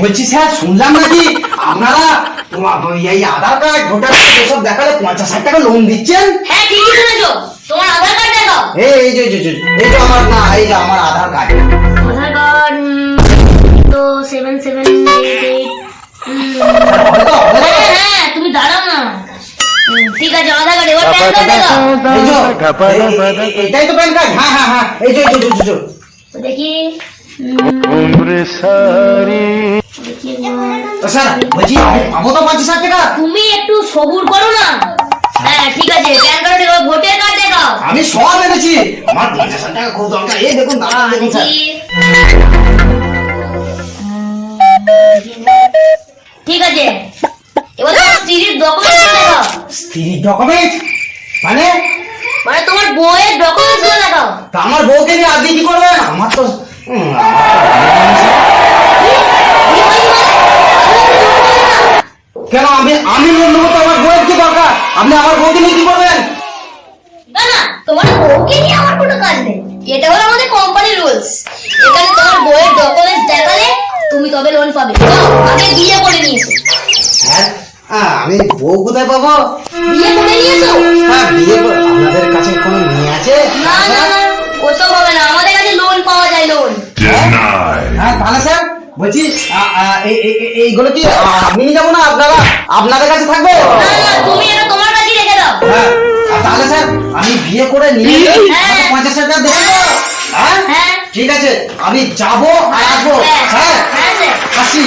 বলছি স্যার, শুনলাম নাকি আপনারা এই আধার কার্ড ভোটার কার্ড এসব দেখালে 50,000 টাকা লোন দিচ্ছেন। হ্যাঁ ঠিকই শুনেছো, তোমার আধার কার্ড দেখাও। এই যে এই যে আমার, না এই যে আমার আধার কার্ড। আধার কার্ড তো 7788 হবে তো? হবে তো? হ্যাঁ তুমি দাঁড়াও না। ঠিক আছে, আধার কার্ড এবার প্যান কার্ড দেখাও। এই যে, এটাই তো প্যান কার্ড। হ্যাঁ হ্যাঁ হ্যাঁ, এই যে তো দেখি দেখি একবার। স্যার বলছি আমি পাবো তো 50,000 টাকা? তুমি একটু সবুর করো না। হ্যাঁ ঠিক আছে, প্যান কার্ড দেখাও, ভোটার কার্ড দেখাও। আমি সব এনেছি, আমার 50,000 টাকা খুব দরকার। এই দেখুন, দাঁড়ান দেখুন স্যার। দেখি। ঠিক আছে, এবার তোমার স্ত্রীর ডকুমেন্টস দেখাও। স্ত্রীর ডকুমেন্ট মানে? মানে তোমার বউয়ের ডকুমেন্টস গুলো দেখাও। তা আমার বউকে নিয়ে আপনি কি করবেন? আমার তো কেন আমি লোন নেবো তো? আমার বউয়ের কি দরকার? আপনি আমার বউকে নিয়ে কি করবেন? না না, তোমার বউকে নিয়ে আমার কোনো কাজ নেই। এটা হলো আমাদের কোম্পানির রুলস। এখানে তোমার বউয়ের ডকুমেন্টস দেখালে তুমি তবে লোন পাবে। যাও, আগে বিয়ে করে নিয়েছো। হ্যাঁ, আমি বউ কোথায় পাবো? বিয়ে করে নিয়েছো? হ্যাঁ, বিয়ে আপনাদের কাছে কোনো মেয়ে আছে? না না না, ওসব হবে না, আমাদের কাছে লোন পাওয়া যায়, লোন। হ্যাঁ তাহলে স্যার বলছি এইগুলো কি আমি নিয়ে যাবো না আপনাদের কাছে থাকবে? না না, তুমি এটা তোমার কাছেই রেখে দাও। হ্যাঁ, তাহলে স্যার আমি বিয়ে করে নিয়ে হ্যাঁ। 50,000 টাকা দেবো তো? হ্যাঁ হ্যাঁ। ঠিক আছে, আমি যাবো আর আসবো। হ্যাঁ হ্যাঁ হ্যাঁ স্যার। আসি।